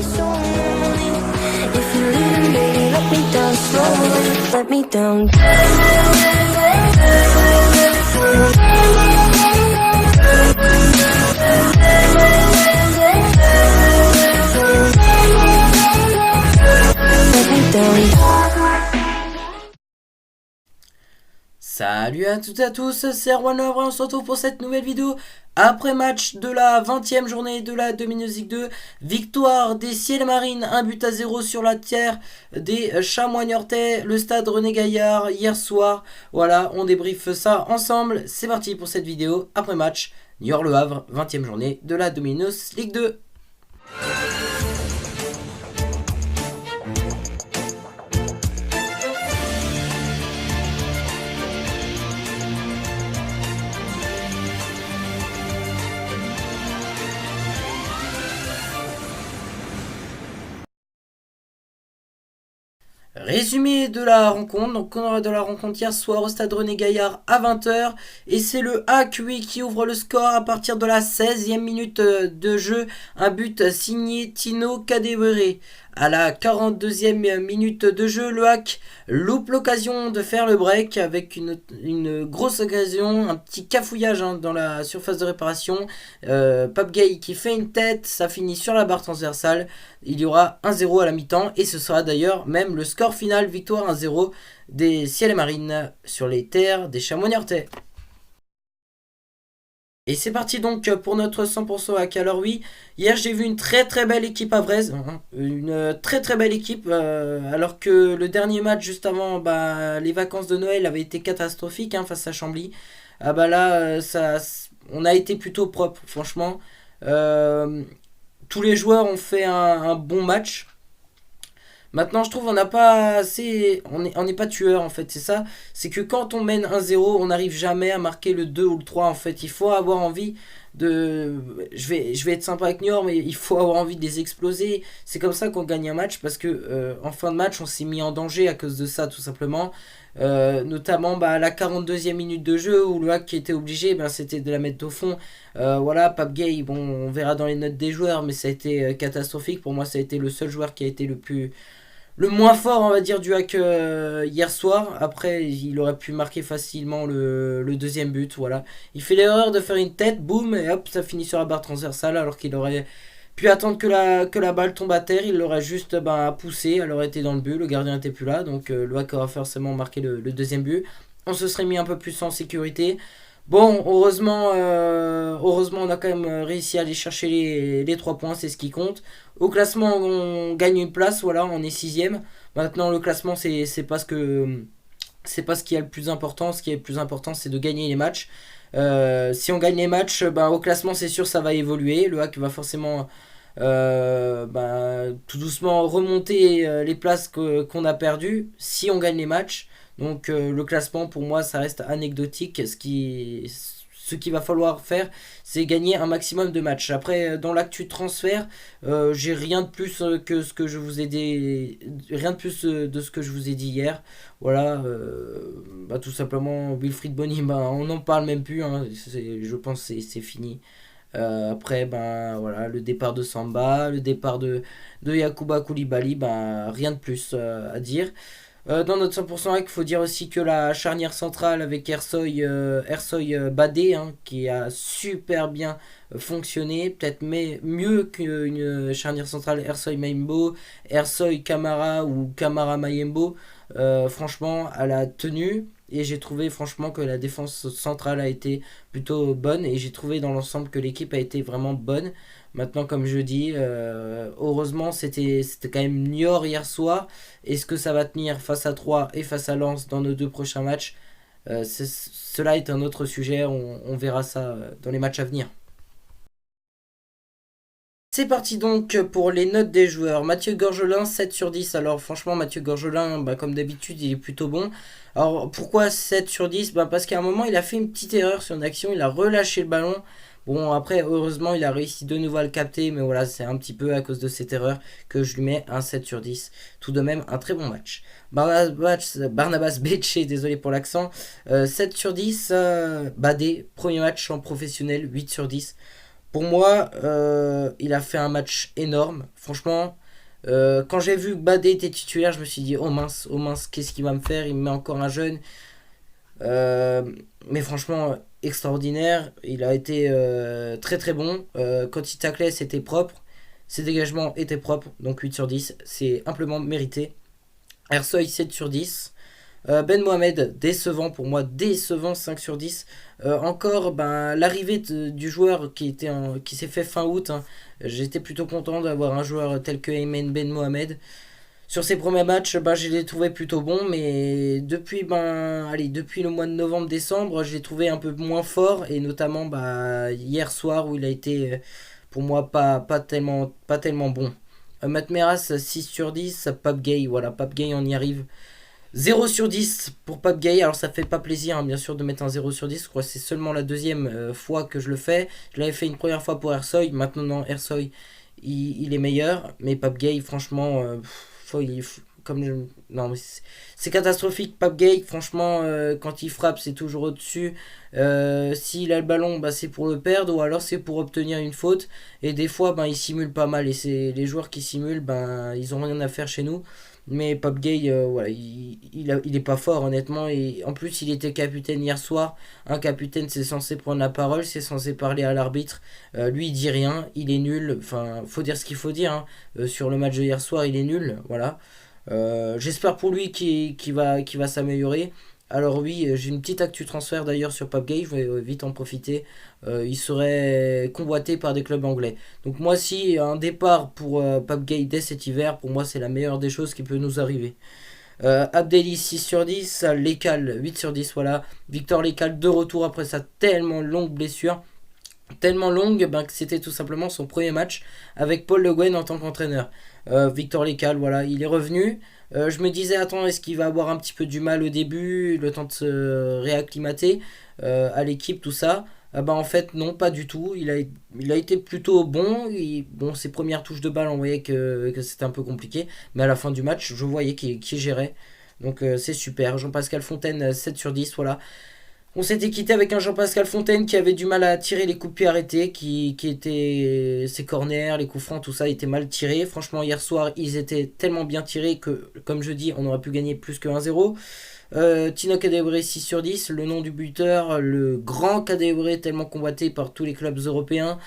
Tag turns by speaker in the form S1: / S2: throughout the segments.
S1: so lonely. If you're leaving, baby, let me down slowly. Let me down. Let me down.
S2: Salut à toutes et à tous, c'est Erwan et on se retrouve pour cette nouvelle vidéo après match de la 20e journée de la Domino's League 2. Victoire des Ciel Marines, 1-0 sur la terre des Chamois Niortais, le stade René Gaillard hier soir. Voilà, on débriefe ça ensemble. C'est parti pour cette vidéo après match Niort-Le Havre, 20e journée de la Domino's League 2. Résumé de la rencontre, donc on aura de la rencontre hier soir au stade René Gaillard à 20h et c'est le AQI qui ouvre le score à partir de la 16e minute de jeu, un but signé Tino Kadewere. À la 42e minute de jeu, le HAC loupe l'occasion de faire le break avec une grosse occasion, un petit cafouillage dans la surface de réparation. Pape Gay qui fait une tête, ça finit sur la barre transversale. Il y aura 1-0 à la mi-temps et ce sera d'ailleurs même le score final, victoire 1-0 des Ciel et Marines sur les terres des Chamois Niortais. Et c'est parti donc pour notre 100% hack. Alors oui, hier j'ai vu une très belle équipe à Vraise, une très belle équipe, alors que le dernier match juste avant les vacances de Noël avait été catastrophique face à Chambly. Ah bah là, on a été plutôt propre, franchement. Tous les joueurs ont fait un bon match. Maintenant, je trouve on n'a pas assez. On n'est pas tueur en fait, c'est ça. C'est que quand on mène 1-0, on n'arrive jamais à marquer le 2 ou le 3 en fait. Il faut avoir envie de. Je vais être sympa avec Niort, mais il faut avoir envie de les exploser. C'est comme ça qu'on gagne un match parce que en fin de match, on s'est mis en danger à cause de ça tout simplement. Notamment à la 42e minute de jeu où le hack qui était obligé, c'était de la mettre au fond. Voilà, Pape Gay, bon, on verra dans les notes des joueurs, mais ça a été catastrophique. Pour moi, ça a été le seul joueur qui a été le moins fort, on va dire, du hack hier soir. Après, il aurait pu marquer facilement le deuxième but. Voilà. Il fait l'erreur de faire une tête, boum, et hop, ça finit sur la barre transversale. Alors qu'il aurait pu attendre que la balle tombe à terre. Il l'aurait juste poussé. Elle aurait été dans le but. Le gardien n'était plus là. Donc le hack aurait forcément marqué le deuxième but. On se serait mis un peu plus en sécurité. Bon, heureusement, on a quand même réussi à aller chercher les 3 points, c'est ce qui compte. Au classement, on gagne une place, voilà, on est 6ème. Maintenant, le classement, c'est pas ce qui est le plus important. Ce qui est le plus important, c'est de gagner les matchs. Si on gagne les matchs, au classement, c'est sûr, ça va évoluer. Le hack va forcément tout doucement remonter les places qu'on a perdues si on gagne les matchs. Donc le classement pour moi ça reste anecdotique. Ce qu'il va falloir faire c'est gagner un maximum de matchs. Après dans l'actu transfert j'ai rien de plus que ce que je vous ai dit, rien de plus de ce que je vous ai dit hier. Voilà, tout simplement Wilfried Bony, on n'en parle même plus, je pense que c'est fini. Après voilà, le départ de Samba, le départ de Yacouba Koulibaly, rien de plus à dire. Dans notre 100% hack, il faut dire aussi que la charnière centrale avec Ersoy Badé, qui a super bien fonctionné, peut-être mieux qu'une charnière centrale Ersoy Maimbo, Ersoy Camara ou Camara Mayembo. Franchement, elle a tenu et j'ai trouvé franchement que la défense centrale a été plutôt bonne et j'ai trouvé dans l'ensemble que l'équipe a été vraiment bonne. Maintenant, comme je dis, heureusement, c'était quand même Niort hier soir. Est-ce que ça va tenir face à Troyes et face à Lens dans nos 2 prochains matchs? Cela est un autre sujet, on verra ça dans les matchs à venir. C'est parti donc pour les notes des joueurs. Mathieu Gorgelin, 7 sur 10. Alors franchement, Mathieu Gorgelin, comme d'habitude, il est plutôt bon. Alors pourquoi 7 sur 10? Parce qu'à un moment, il a fait une petite erreur sur une action, il a relâché le ballon. Bon, après, heureusement, il a réussi de nouveau à le capter, mais voilà, c'est un petit peu à cause de cette erreur que je lui mets un 7 sur 10. Tout de même, un très bon match. Barnabas Betché, désolé pour l'accent, 7 sur 10. Badé, premier match en professionnel, 8 sur 10. Pour moi, il a fait un match énorme. Franchement, quand j'ai vu que Badé était titulaire, je me suis dit, oh mince, qu'est-ce qu'il va me faire? Il me met encore un jeune. Euh, mais franchement, extraordinaire. Il a été très très bon. Quand il taclait, c'était propre. Ses dégagements étaient propres. Donc 8 sur 10. C'est amplement mérité. Ersoy 7 sur 10. Ben Mohamed, décevant pour moi, décevant 5 sur 10. Encore ben, l'arrivée du joueur qui s'est fait fin août. Hein. J'étais plutôt content d'avoir un joueur tel que Ayman Ben Mohamed. Sur ses premiers matchs, ben, je l'ai trouvé plutôt bon, mais depuis le mois de novembre-décembre, je l'ai trouvé un peu moins fort, et notamment hier soir où il a été pour moi pas tellement bon. Matt Meras 6 sur 10, Pape Gay, voilà, Pape Gay on y arrive. 0 sur 10 pour Pape Gay, alors ça fait pas plaisir hein, bien sûr de mettre un 0 sur 10, je crois que c'est seulement la deuxième fois que je le fais. Je l'avais fait une première fois pour Ersoy, maintenant non, Ersoy il est meilleur, mais Pape Gay franchement, comme non mais c'est catastrophique. Pape Gay franchement quand il frappe c'est toujours au-dessus. S'il a le ballon bah, c'est pour le perdre ou alors c'est pour obtenir une faute, et des fois ben, il simule pas mal, et c'est les joueurs qui simulent ben, ils ont rien à faire chez nous. Mais Pape Gay, voilà, il est pas fort honnêtement. Et en plus, il était capitaine hier soir. Un capitaine, c'est censé prendre la parole, c'est censé parler à l'arbitre. Lui, il dit rien, il est nul. Enfin, faut dire ce qu'il faut dire. Hein. Sur le match de hier soir, il est nul. Voilà. J'espère pour lui qu'il va s'améliorer. Alors oui, j'ai une petite actu transfert d'ailleurs sur Pape Gay, je vais vite en profiter. Il serait convoité par des clubs anglais. Donc moi si un départ pour Pape Gay dès cet hiver, pour moi c'est la meilleure des choses qui peut nous arriver. Abdelli 6 sur 10, Lekal 8 sur 10, voilà. Victor Lekal de retour après sa tellement longue blessure. Tellement longue ben, que c'était tout simplement son premier match avec Paul Le Guen en tant qu'entraîneur. Victor Lekal, voilà, il est revenu. Je me disais, attends, est-ce qu'il va avoir un petit peu du mal au début, le temps de se réacclimater à l'équipe, tout ça. Bah en fait, non, pas du tout. Il a été plutôt bon. Bon, ses premières touches de balle, on voyait que c'était un peu compliqué. Mais à la fin du match, je voyais qu'il gérait. Donc c'est super. Jean-Pascal Fontaine, 7 sur 10, voilà. On s'était quitté avec un Jean-Pascal Fontaine qui avait du mal à tirer les coups de pied arrêtés, qui étaient ses corners, les coups francs, tout ça était mal tiré. Franchement, hier soir, ils étaient tellement bien tirés que, comme je dis, on aurait pu gagner plus que 1-0. Tino Kadewere 6 sur 10, le nom du buteur, le grand Kadewere tellement convoité par tous les clubs européens.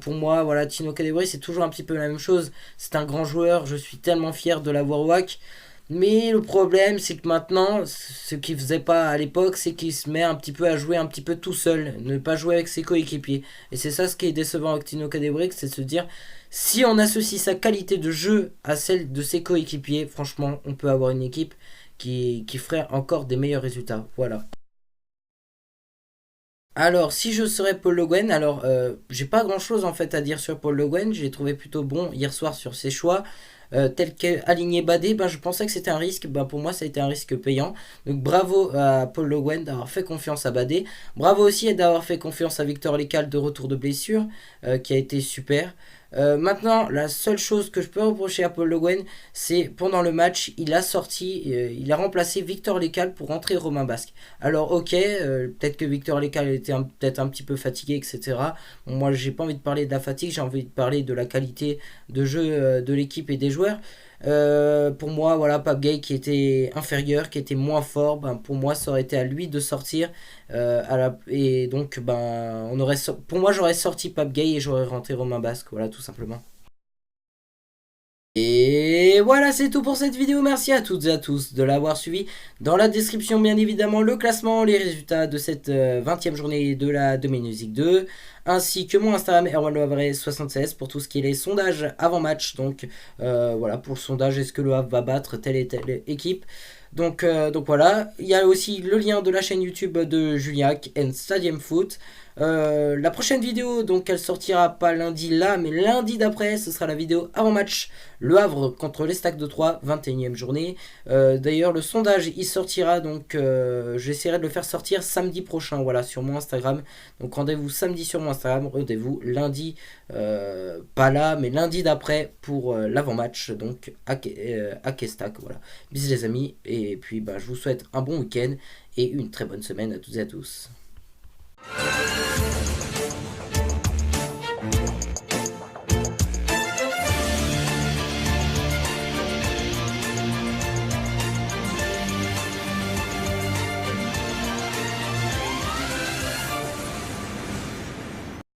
S2: Pour moi, voilà, Tino Kadewere, c'est toujours un petit peu la même chose. C'est un grand joueur, je suis tellement fier de l'avoir au WAC. Mais le problème, c'est que maintenant, ce qu'il faisait pas à l'époque, c'est qu'il se met un petit peu à jouer un petit peu tout seul, ne pas jouer avec ses coéquipiers. Et c'est ça ce qui est décevant avec Tino Kadewere, c'est de se dire, si on associe sa qualité de jeu à celle de ses coéquipiers, franchement, on peut avoir une équipe qui ferait encore des meilleurs résultats. Voilà. Alors, si je serais Paul Le Guen, alors j'ai pas grand chose en fait à dire sur Paul Le Guen. J'ai trouvé plutôt bon hier soir sur ses choix. Tel qu'aligné Badé, ben, je pensais que c'était un risque. Ben, pour moi, ça a été un risque payant. Donc bravo à Paul Le Guen d'avoir fait confiance à Badé. Bravo aussi d'avoir fait confiance à Victor Lécal de retour de blessure, qui a été super. Maintenant, la seule chose que je peux reprocher à Paul Le Guen, c'est pendant le match, il a remplacé Victor Lécal pour rentrer Romain Basque. Alors ok, peut-être que Victor Lécal était peut-être un petit peu fatigué, etc. Bon, moi, j'ai pas envie de parler de la fatigue, j'ai envie de parler de la qualité de jeu de l'équipe et des joueurs. Pour moi, voilà, Pape Gay qui était inférieur, qui était moins fort, ben, pour moi, ça aurait été à lui de sortir. Et donc, ben, pour moi, j'aurais sorti Pape Gay et j'aurais rentré Romain Basque, voilà, tout simplement. Et voilà, c'est tout pour cette vidéo. Merci à toutes et à tous de l'avoir suivi. Dans la description, bien évidemment, le classement, les résultats de cette 20e journée de la Domain Music 2, ainsi que mon Instagram erwanlehavre76 pour tout ce qui est les sondages avant match. Donc voilà, pour le sondage, est-ce que le Havre va battre telle et telle équipe. Donc voilà, il y a aussi le lien de la chaîne YouTube de Juliac and Stadium Foot. La prochaine vidéo, donc elle sortira pas lundi là, mais lundi d'après, ce sera la vidéo avant match. Le Havre contre les Stacks de 3, 21e journée. D'ailleurs, le sondage il sortira, donc j'essaierai de le faire sortir samedi prochain, voilà, sur mon Instagram. Donc rendez-vous samedi sur mon Instagram, rendez-vous lundi, pas là, mais lundi d'après pour l'avant-match, donc à Kestac, voilà. Bisous les amis, et puis bah, je vous souhaite un bon week-end et une très bonne semaine à toutes et à tous.